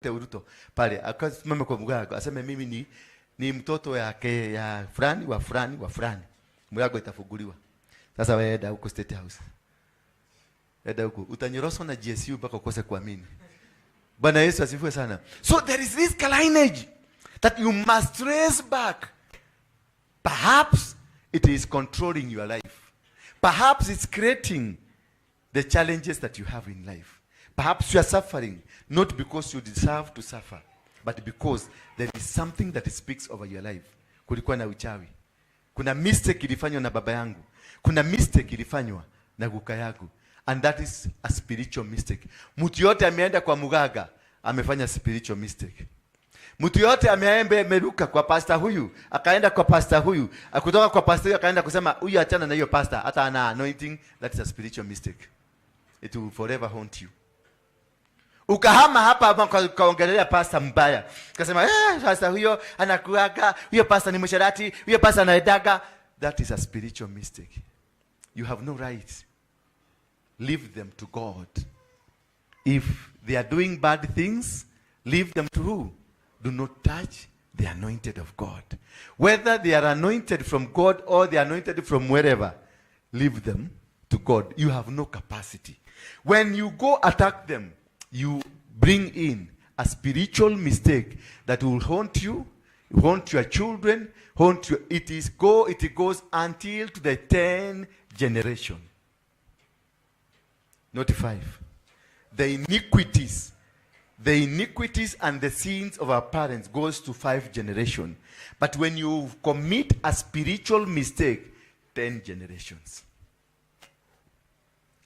Uruto pale akasimama kwa mganga aseme mimi ni mtoto yake ya fulani wa fulani wa fulani, mlango itafunguliwa. Sasa wewe enda huko State House, enda huko utanyoroswa na GSU mpaka ukose kuamini. Bwana Yesu asifiwe sana. So there is this lineage that you must trace back. Perhaps it is controlling your life. Perhaps it's creating the challenges that you have in life. Perhaps you are suffering not because you deserve to suffer, but because there is something that speaks over your life. Kulikuwa na uchawi. Kuna mistake ilifanywa na baba yangu. Kuna mistake ilifanywa na guka yangu. And that is a spiritual mistake. Mtu yote ameenda kwa muganga, amefanya spiritual mistake. Mtu yote ameruka kwa pastor huyu, akaenda kwa pastor huyu, kutoka kwa pastor huyu akaenda kusema huyu achana na hiyo pastor, hata ana anointing, that is a spiritual mistake. It will forever haunt you. Ukahama hapa kaongelea pastor mbaya. Kasema pastor huyo anakuaga, huyo pastor ni msharati, huyo pastor anaedaga. That is a spiritual mistake. You have no right. Leave them to God. If they are doing bad things, leave them to who? Do not touch the anointed of God. Whether they are anointed from God or they are anointed from wherever, leave them to God. You have no capacity. When you go attack them, you bring in a spiritual mistake that will haunt you, haunt your children, haunt you. It goes until to the 10th generation. Not 5. The iniquities and the sins of our parents goes to 5 generations. But when you commit a spiritual mistake, 10 generations.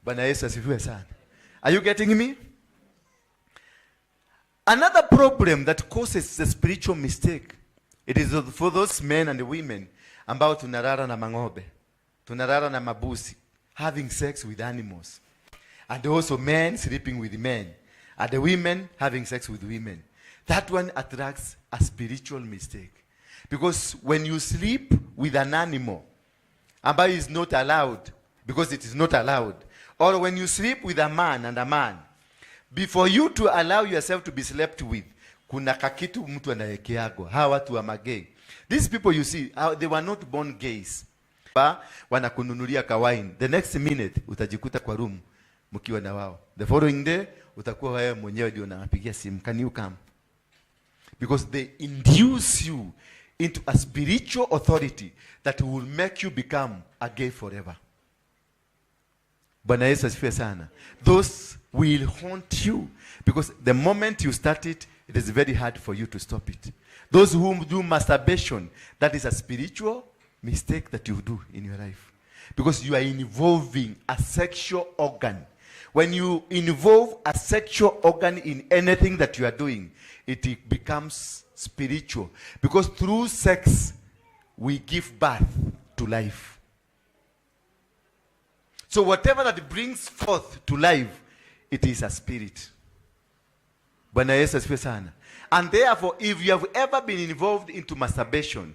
Bwana Yesu asifiwe sana. Are you getting me? Another problem that causes the spiritual mistake, it is for those men and women ambao tunarara na mangobe, tunarara na mabusi, having sex with animals. And also men sleeping with men. And the women having sex with women. That one attracts a spiritual mistake. Because when you sleep with an animal, ambayo is not allowed, because it is not allowed, or when you sleep with a man and a man, before you to allow yourself to be slept with, kuna kakitu mtu anayekeago. Hawa watu wa magay. These people you see, they were not born gays. Wanakununulia kawain. The next minute, utajikuta kwa room, mkiwa na wao. The following day, utakuwa wewe mwenyewe ndio unapigia simu. Can you come? Because they induce you into a spiritual authority that will make you become a gay forever. Bwana Yesu asifiwe sana. Those will haunt you. Because the moment you start it, it is very hard for you to stop it. Those who do masturbation, that is a spiritual mistake that you do in your life. Because you are involving a sexual organ. When you involve a sexual organ in anything that you are doing, it becomes spiritual. Because through sex, we give birth to life. So whatever that brings forth to life, it is a spirit. Bwana Yesu asifiwe sana. And therefore, if you have ever been involved into masturbation,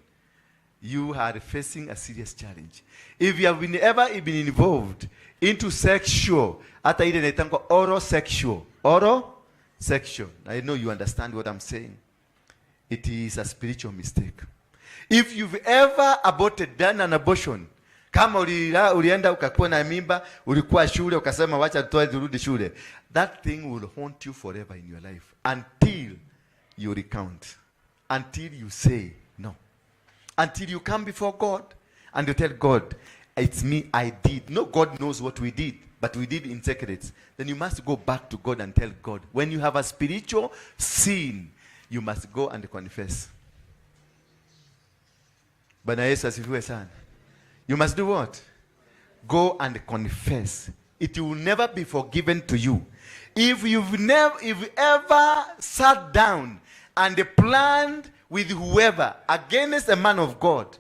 you are facing a serious challenge. If you have ever been involved into sexual, hata ile inaitangwa oral sexual. I know you understand what I'm saying. It is a spiritual mistake. If you've ever done an abortion, kama ulienda ukakuwa na mimba, ulikuwa shule ukasema wacha tutoe turudi shule, that thing will haunt you forever in your life until you recount, until you say no, until you come before God and you tell God, it's me, I did. No, God knows what we did, but we did in secret. Then you must go back to God and tell God. When you have a spiritual sin, you must go and confess. Bwana Yesu asifiwe sana. You must do what? Go and confess. It will never be forgiven to you. If you've ever sat down and planned with whoever against a man of God,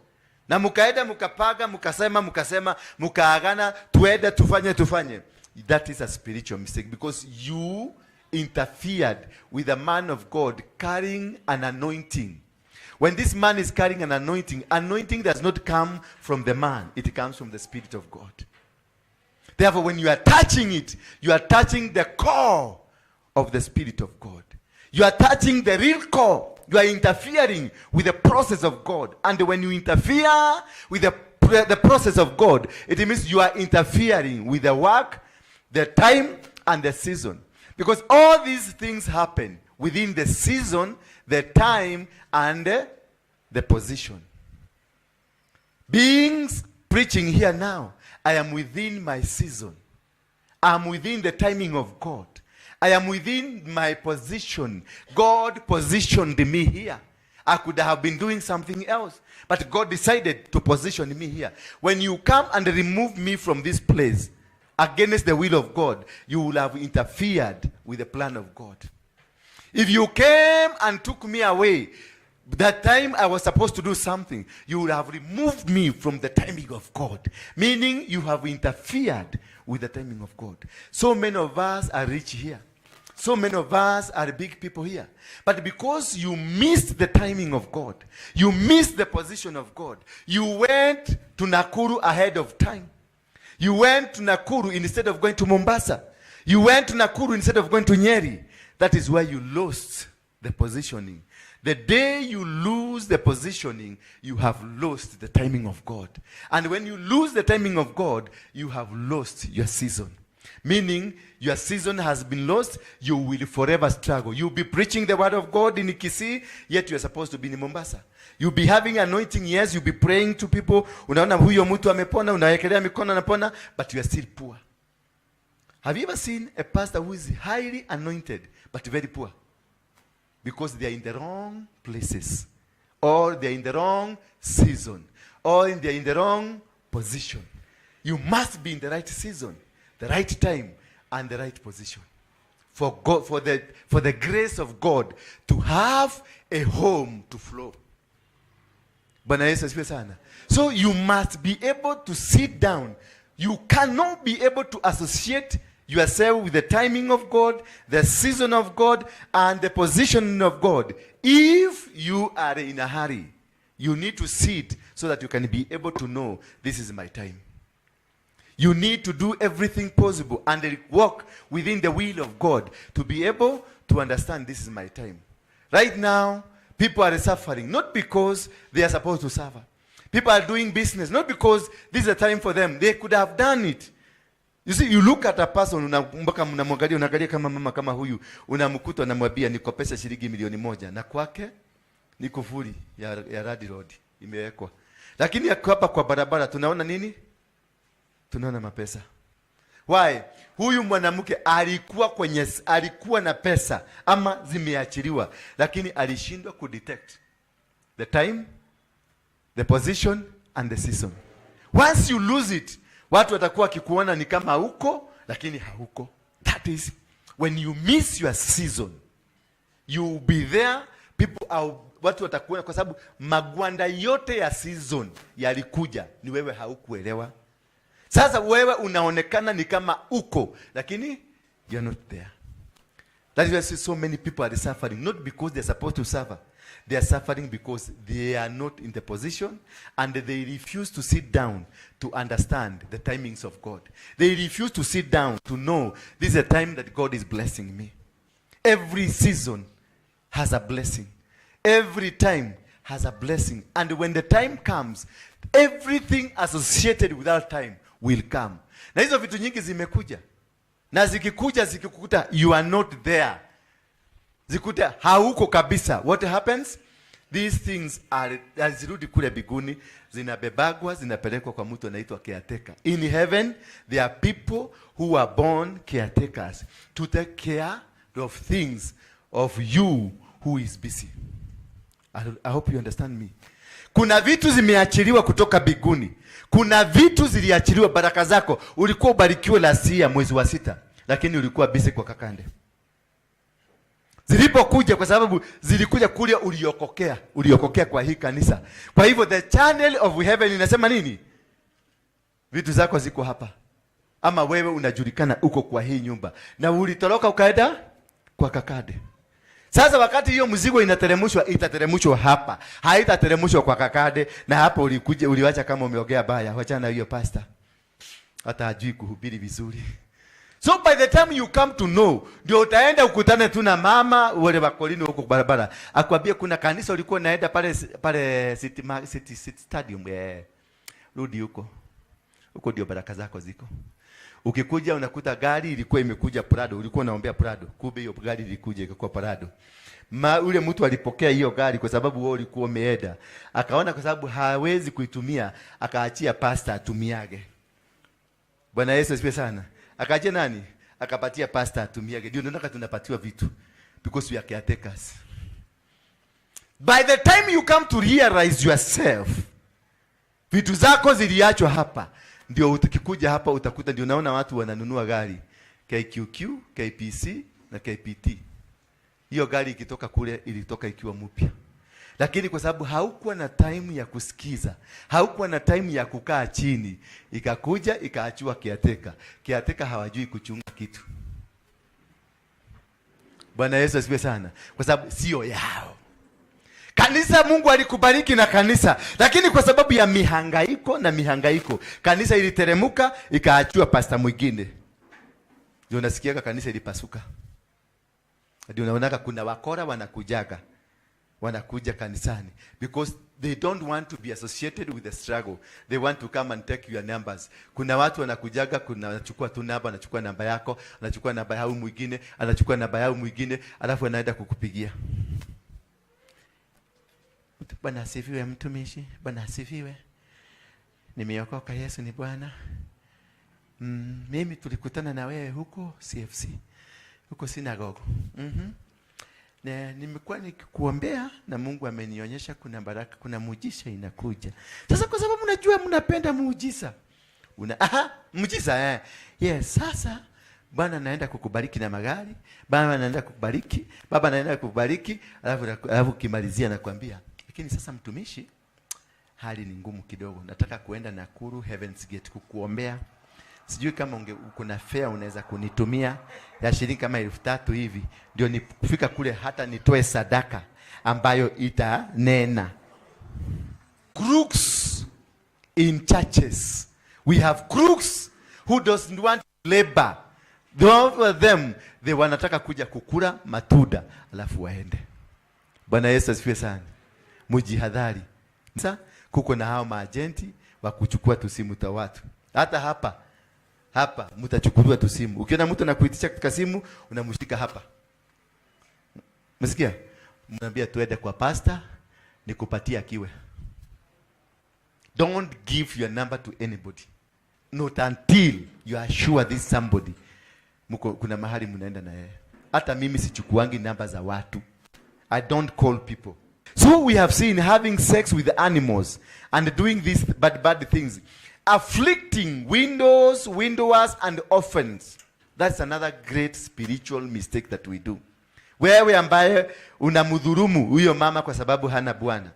na mukaenda mukapaga mukasema mukaagana tuende tufanye, that is a spiritual mistake, because you interfered with a man of God carrying an anointing. When this man is carrying an anointing does not come from the man, it comes from the Spirit of God. Therefore, when you are touching it, you are touching the core of the Spirit of God. You are touching the real core. You are interfering with the process of God. And when you interfere with the process of God, it means you are interfering with the work, the time, and the season. Because all these things happen within the season, the time, and the position. Beings preaching here now, I am within my season. I am within the timing of God. I am within my position. God positioned me here. I could have been doing something else, but God decided to position me here. When you come and remove me from this place against the will of God, you will have interfered with the plan of God. If you came and took me away, that time I was supposed to do something, you would have removed me from the timing of God. Meaning you have interfered with the timing of God. So many of us are rich here. So many of us are big people here. But because you missed the timing of God, you missed the position of God, you went to Nakuru ahead of time. You went to Nakuru instead of going to Mombasa. You went to Nakuru instead of going to Nyeri. That is why you lost the positioning. The day you lose the positioning, you have lost the timing of God. And when you lose the timing of God, you have lost your season. Meaning, your season has been lost, you will forever struggle. You'll be preaching the word of God in Kisii, yet you're supposed to be in Mombasa. You'll be having anointing, yes, you'll be praying to people. Unaona huyo mtu amepona, unawekelea mikono anapona, but you are still poor. Have you ever seen a pastor who is highly anointed, but very poor? Because they are in the wrong places, or they are in the wrong season, or they are in the wrong position. You must be in the right season, the right time, and the right position for God, for the grace of God to have a home to flow. Bwana Yesu asifiwe sana. So you must be able to sit down. You cannot be able to associate yourself with the timing of God, the season of God, and the position of God. If you are in a hurry, you need to sit so that you can be able to know this is my time. You need to do everything possible and walk within the will of God to be able to understand this is my time. Right now, people are suffering, not because they are supposed to suffer. People are doing business, not because this is a time for them. They could have done it. You see, you look at a person, unamwangalia kama mama kama huyu, unamkuta unamwambia nikopesha shilingi milioni 1 na kwake ni kufuri ya radi road imewekwa. Lakini hapa kwa barabara tunaona nini? Tunaona mapesa. Why? Huyu mwanamke alikuwa na pesa ama zimeachiliwa, lakini alishindwa kudetect the time, the position and the season. Once you lose it, watu watakuwa kikuona ni kama huko, lakini hauko. That is when you miss your season. You will be there, watu watakuona kwa sababu magwanda yote ya season yalikuja, ni wewe haukuelewa. Sasa wewe unaonekana ni kama uko, lakini you're not there. That is why so many people are suffering, not because they're supposed to suffer. They are suffering because they are not in the position and they refuse to sit down to understand the timings of God. They refuse to sit down to know this is a time that God is blessing me. Every season has a blessing. Every time has a blessing. And when the time comes, everything associated with that time will come. Na hizo vitu nyingi zimekuja. Na zikikukuta, you are not there. Zikuta hauko kabisa. What happens? These things zirudi kule biguni, zinabebagwa, zinapelekwa kwa mtu anaitwa caretaker. In heaven, there are people who are born caretakers to take care of things of you who is busy. I hope you understand me. Kuna vitu zimeachiliwa kutoka biguni. Kuna vitu ziliachiliwa, baraka zako. Ulikuwa ubarikiwe lasia mwezi wa 6, lakini ulikuwa busy kwa kakande. Zilipokuja kwa sababu zilikuja kule uliokokea kwa hii kanisa. Kwa hivyo the channel of heaven inasema nini? Vitu zako ziko hapa. Ama wewe unajulikana uko kwa hii nyumba. Na ulitoroka ukaenda kwa kakade. Sasa wakati hiyo mzigo itateremshwa hapa. Haitateremshwa kwa kakade, na hapo uliwacha kama umeogea baya. Wachana na hiyo pastor. Hata hajui kuhubiri vizuri. So by the time you come to know, ndio utaenda ukutane tu na mama wale wakolini huko barabara. Akwambia kuna kanisa ulikuwa naenda pale City Stadium. Rudi huko. Huko ndio baraka zako ziko. Ukikuja unakuta gari ilikuwa imekuja Prado, ulikuwa unaombea Prado. Kumbe hiyo gari ilikuja ikakuwa Prado. Ule mtu alipokea hiyo gari kwa sababu wewe ulikuwa umeenda. Akaona kwa sababu hawezi kuitumia, akaachia pastor atumiage. Bwana Yesu asifiwe sana. Akaje nani? Akapatia pastor atumiage. Ndio nataka tunapatiwa vitu because we are caretakers. By the time you come to realize yourself, vitu zako ziliachwa hapa. Ndio utakikuja hapa utakuta ndio naona watu wananunua gari KQQ, KPC na KPT. Hiyo gari ikitoka kule ilitoka ikiwa mpya. Lakini kwa sababu haukuwa na time ya kusikiza, haukuwa na time ya kukaa chini, ikakuja ikaachua kiateka. Kiateka hawajui kuchunga kitu. Bwana Yesu asifiwe sana. Kwa sababu sio yao. Kanisa, Mungu alikubariki na kanisa, lakini kwa sababu ya mihangaiko, kanisa iliteremuka ikaachua pasta mwingine. Ndio unasikia kanisa ilipasuka. Ndio unaona kuna wakora wanakuja kanisani because they don't want to be associated with the struggle. They want to come and take your numbers. Kuna watu wanakujaga, anachukua tu namba, anachukua namba yako, anachukua namba yao mwingine, anachukua namba yao mwingine, alafu anaenda kukupigia. Bwana asifiwe mtumishi, Bwana asifiwe. Nimeokoka, Yesu ni Bwana. Mimi tulikutana na wewe huko CFC, huko synagogue. Na nimekuwa nikikuombea na Mungu amenionyesha kuna baraka, kuna muujiza inakuja. Sasa kwa sababu mnajua mnapenda muujiza. Muujiza Yes, sasa Bwana anaenda kukubariki na magari, Baba anaenda kukubariki, Baba anaenda kukubariki, alafu kimalizia nakwambia, lakini sasa mtumishi, hali ni ngumu kidogo. Nataka kuenda Nakuru Heaven's Gate kukuombea. Sijui kama kuna fare unaweza kunitumia ya shilingi kama 3,000 hivi, ndio nifika kule hata nitoe sadaka ambayo itanena. Crooks in churches. We have crooks who doesn't want to labor. Them, they wanataka kuja kukula matunda alafu waende. Bwana Yesu asifiwe sana. Mujihadhari. Sasa kuko na hao maagenti wa kuchukua tusimu ta watu. Hata hapa mtachukuliwa tusimu. Ukiona mtu anakuitisha katika simu, unamshika hapa. Msikia? Mnaambia tuende kwa pastor nikupatie akiwe. Don't give your number to anybody. Not until you are sure this somebody. Kuna mahali mnaenda na yeye. Hata mimi sichukuangi namba za watu. I don't call people. So we have seen having sex with animals and doing these bad things. Afflicting widowers and orphans. That's another great spiritual mistake that we do. Wewe ambaye unamdhulumu huyo mama kwa sababu hana bwana.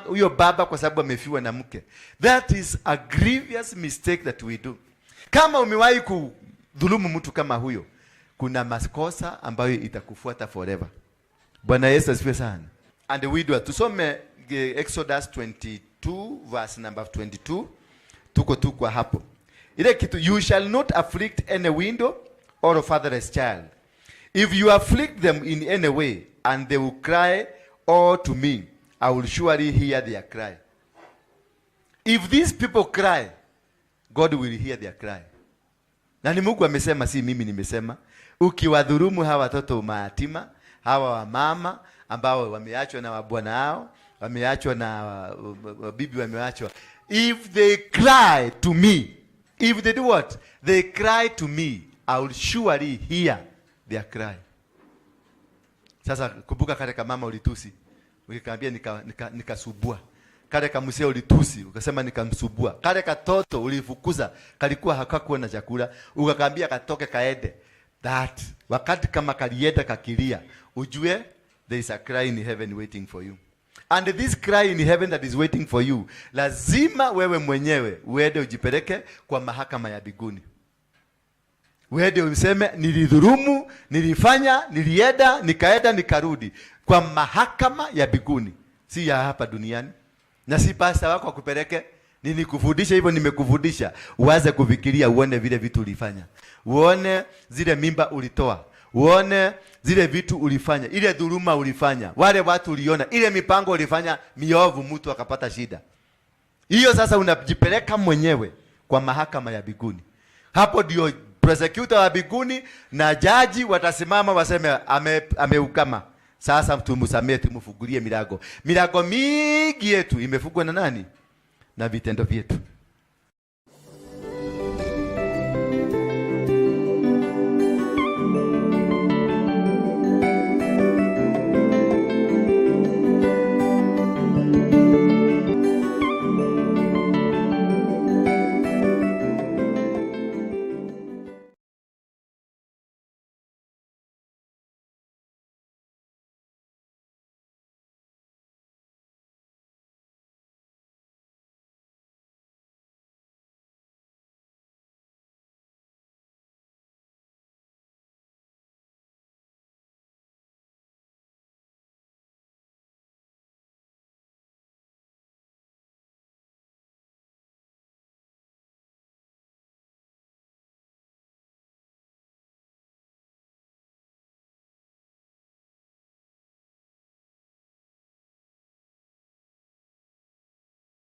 Huyo baba kwa sababu amefiwa na mke. That is a grievous mistake that we do. Kama umewahi kudhulumu mtu kama huyo, kuna makosa ambayo itakufuata forever. Bwana Yesu asifiwe sana. And the widow, tusome Exodus 22 verse number 22. Tuko kwa hapo. Ile kitu, you shall not afflict any widow or a fatherless child. If you afflict them in any way and they will cry all to me, I will surely hear their cry. If these people cry, God will hear their cry. Na ni Mungu amesema, si mimi nimesema. Ukiwadhulumu hawa watoto mayatima, hawa wamama ambao wameachwa na mabwana hao, wameachwa na bibi wameachwa, if they cry to me, if they do what? They cry to me, I will surely hear their cry. Sasa kumbuka kale kama mama ulitusi, ukikaambia nikasubua. Kale kama msee ulitusi, ukasema nikamsubua. Kale katoto ulifukuza, kalikuwa hakakuwa na chakula, ukakaambia katoke kaende. That wakati kama kalienda kakilia, ujue there is a cry in heaven waiting for you. And this cry in heaven that is waiting for you, lazima wewe mwenyewe uende ujipeleke kwa mahakama ya mbinguni. Uende useme nilidhulumu, nilifanya, nilienda, nikaenda, nikarudi kwa mahakama ya mbinguni. Si ya hapa duniani. Na si pasta wako akupeleke Nilikufundisha hivyo, nimekufundisha. Uanze kufikiria, uone vile vitu ulifanya. Uone zile mimba ulitoa. Uone zile vitu ulifanya, ile dhuluma ulifanya, wale watu uliona, ile mipango ulifanya miovu, mtu akapata shida. Hiyo sasa unajipeleka mwenyewe kwa mahakama ya biguni. Hapo ndio prosecutor wa biguni na jaji watasimama waseme ameukama. Sasa tumsamee, tumfungulie milango. Milango mingi yetu imefungwa na nani? Na vitendo vyetu.